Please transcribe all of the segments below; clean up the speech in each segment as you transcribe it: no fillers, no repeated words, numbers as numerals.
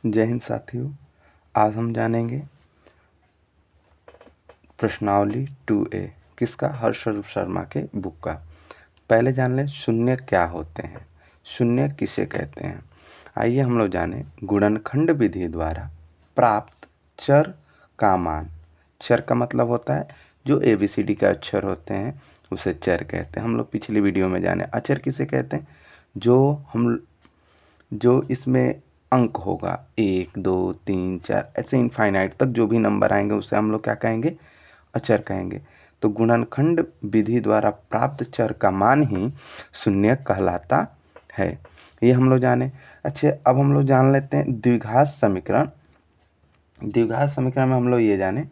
जय हिंद साथियों। आज हम जानेंगे प्रश्नावली 2A किसका, हर्षरूप शर्मा के बुक का। पहले जान लें शून्य क्या होते हैं, शून्य किसे कहते हैं। आइए हम लोग जाने गुणनखंड विधि द्वारा प्राप्त चर का मान। चर का मतलब होता है जो ABCD के अक्षर होते हैं उसे चर कहते हैं। हम लोग पिछली वीडियो में जाने अचर किसे कहते हैं, जो इसमें अंक होगा 1 2 3 4 ऐसे इनफाइनाइट तक जो भी नंबर आएंगे उसे हम लोग क्या कहेंगे, अचर कहेंगे। तो गुणनखंड विधि द्वारा प्राप्त चर का मान ही शून्य कहलाता है, ये हम लोग जाने। अच्छे, अब हम लोग जान लेते हैं द्विघात समीकरण। द्विघात समीकरण में हम लोग ये जाने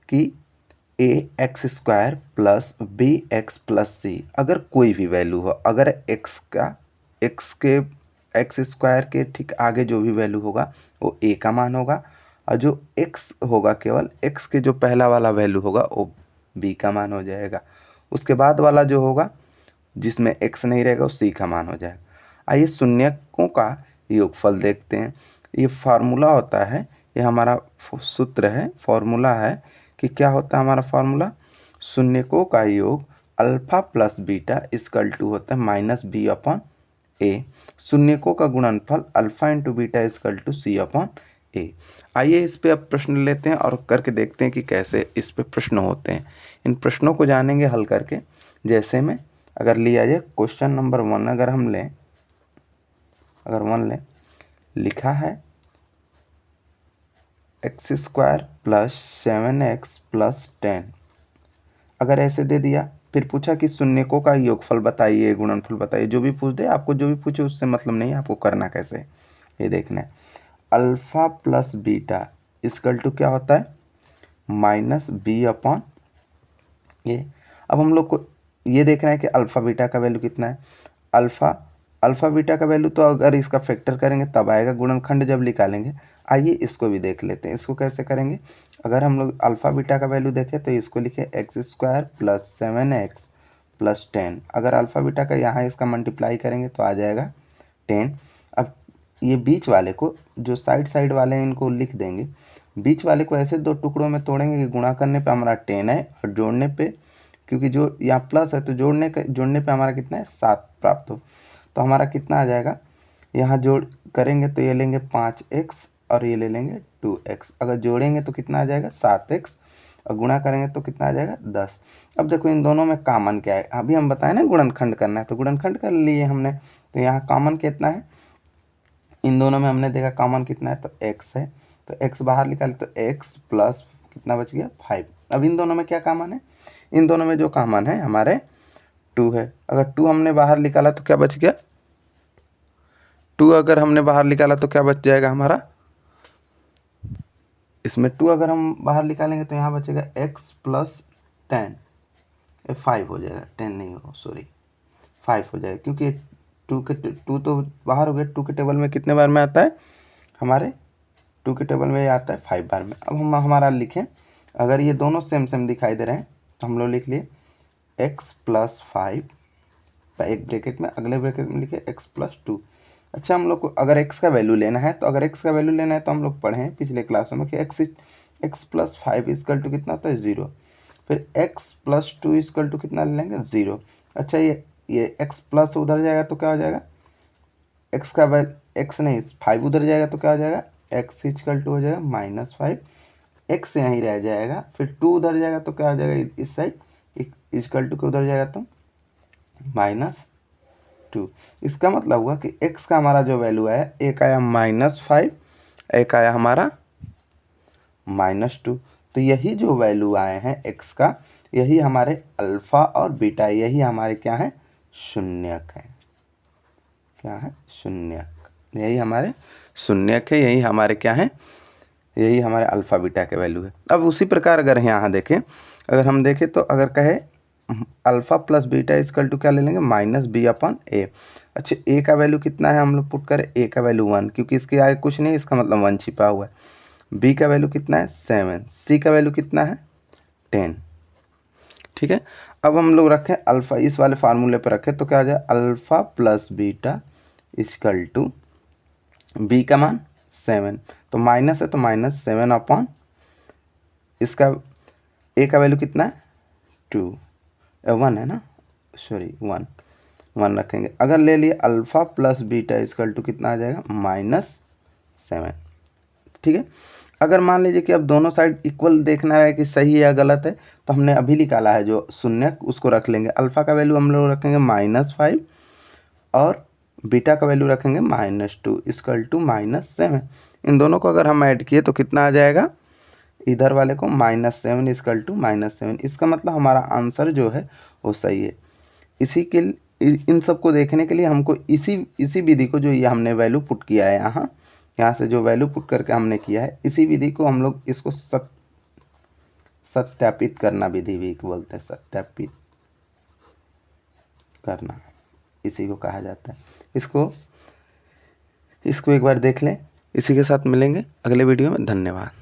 कि ax² प्लस bx+c अगर कोई भी वैल्यू हो, अगर x² के ठीक आगे जो भी वैल्यू होगा वो a का मान होगा, और जो x होगा केवल x के जो पहला वाला वैल्यू होगा वो b का मान हो जाएगा। उसके बाद वाला जो होगा जिसमें x नहीं रहेगा वो c का मान हो जाएगा। आइए शून्यकों का योगफल देखते हैं। ये फार्मूला होता है, ये हमारा सूत्र है, फॉर्मूला है कि क्या होता है हमारा फार्मूला, शून्यकों का योग alpha plus beta equal to होता है -b/a। शून्यकों का गुणनफल alpha into beta equal to c/a। आइए इस पे अब प्रश्न लेते हैं और करके देखते हैं कि कैसे इस पे प्रश्न होते हैं। इन प्रश्नों को जानेंगे हल करके। जैसे में अगर लिया जाए क्वेश्चन नंबर 1, अगर हम लें, अगर 1 लें, लिखा है x² प्लस 7x प्लस 10। अगर ऐसे दे दिया, फिर पूछा कि शून्यकों का योगफल बताइए, गुणनफल बताइए, जो भी पूछ दे, आपको जो भी पूछे उससे मतलब नहीं है, आपको करना कैसे है ये देखना है। Alpha plus beta equal to क्या होता है -b/a। अब हम लोग को ये देखना है कि अल्फा बीटा का वैल्यू कितना है। अल्फा बीटा का वैल्यू तो अगर इसका फैक्टर करेंगे तब आएगा, गुणनखंड जब निकालेंगे। आइए इसको भी देख लेते हैं। इसको कैसे करेंगे, अगर हम लोग अल्फा बीटा का वैल्यू देखें तो इसको लिखे x² प्लस 7x प्लस 10। अगर अल्फा बीटा का यहाँ इसका मल्टीप्लाई करेंगे तो आ जाएगा 10। अब ये बीच वाले को, जो साइड वाले हैं इनको लिख देंगे। बीच वाले को ऐसे दो टुकड़ों में तोड़ेंगे कि गुणा करने पे हमारा 10 है और जोड़ने पे, क्योंकि जो यहाँ प्लस है तो जोड़ने पे हमारा कितना है 7 प्राप्त हो। तो हमारा कितना आ जाएगा, यहाँ जोड़ करेंगे तो ये लेंगे 5x और ये ले लेंगे 2x। अगर जोड़ेंगे तो कितना आ जाएगा 7x और गुणा करेंगे तो कितना आ जाएगा 10। अब देखो इन दोनों में कॉमन क्या है, अभी हम बताए ना गुणनखंड करना है तो गुणनखंड कर लिए हमने। तो यहाँ कॉमन कितना है, इन दोनों में हमने देखा कॉमन कितना है तो x है, तो x बाहर निकाले तो x प्लस कितना बच गया 5। अब इन दोनों में क्या कॉमन है, इन दोनों में जो कॉमन है हमारे 2 है। अगर 2 हमने बाहर निकाला तो क्या बच गया, 2 अगर हमने बाहर निकाला तो क्या बच जाएगा हमारा, इसमें 2 अगर हम बाहर निकालेंगे तो यहाँ बचेगा x प्लस 10, 5 हो जाएगा, 10 नहीं हो सॉरी 5 हो जाएगा, क्योंकि 2 तो बाहर हो गया। 2 के टेबल में कितने बार में आता है हमारे, 2 के टेबल में ये आता है 5 बार में। अब हम हमारा लिखें, अगर ये दोनों सेम दिखाई दे रहे हैं तो हम लोग लिख लिए x प्लस 5, एक ब्रैकेट में, अगले ब्रैकेट में लिखे x प्लस 2। अच्छा, हम लोग को अगर x का वैल्यू लेना है तो हम लोग पढ़े हैं पिछले क्लासों में कि x प्लस 5 इक्वल टू कितना होता है 0। फिर x प्लस 2 इक्वल टू कितना ले लेंगे 0। अच्छा, ये x प्लस उधर जाएगा तो क्या हो जाएगा, x का वैल्यू x नहीं 5 उधर जाएगा तो क्या हो जाएगा x इक्वल टू हो जाएगा -5, x यहीं रह जाएगा। फिर 2 उधर जाएगा तो क्या हो जाएगा इस साइड इक्वल टू के उधर जाएगा तो -2। इसका मतलब हुआ कि x का हमारा जो वैल्यू है, एक आया -5, एक आया हमारा -2। तो यही जो वैल्यू आए हैं x का, यही हमारे अल्फा और बीटा, यही हमारे क्या है शून्यक है। क्या है शून्यक, यही हमारे शून्यक है, यही हमारे क्या है, यही हमारे अल्फा बीटा के वैल्यू है। अब उसी प्रकार अगर यहाँ देखें, अगर हम देखें तो अगर कहे alpha plus beta equal to क्या ले लेंगे -b/a। अच्छा, a का वैल्यू कितना है हम लोग पुट करें, a का वैल्यू 1, क्योंकि इसके आगे कुछ नहीं, इसका मतलब 1 छिपा हुआ है। b का वैल्यू कितना है 7, c का वैल्यू कितना है 10। ठीक है, अब हम लोग रखें अल्फा, इस वाले फार्मूले पर रखें तो क्या हो जाए, alpha plus beta equal to B का मान 7, तो माइनस है तो -7 अपॉन इसका ए का वैल्यू कितना है 2, 1 है ना, सॉरी 1 रखेंगे। अगर ले लिए alpha plus beta equal to कितना आ जाएगा -7, ठीक है। अगर मान लीजिए कि अब दोनों साइड इक्वल देखना है कि सही है या गलत है, तो हमने अभी निकाला है जो शून्य उसको रख लेंगे। अल्फ़ा का वैल्यू हम लोग रखेंगे -5 और बीटा का वैल्यू रखेंगे -2 इक्वल टू -7। इन दोनों को अगर हम ऐड किए तो कितना आ जाएगा, इधर वाले को -7 इक्वल टू -7। इसका मतलब हमारा आंसर जो है वो सही है। इसी के इन सब को देखने के लिए हमको इसी विधि को, जो ये हमने वैल्यू पुट किया है यहाँ से जो वैल्यू पुट करके हमने किया है, इसी विधि को हम लोग इसको सत्यापित करना विधि भी बोलते हैं, सत्यापित करना इसी को कहा जाता है। इसको एक बार देख लें। इसी के साथ मिलेंगे अगले वीडियो में। धन्यवाद।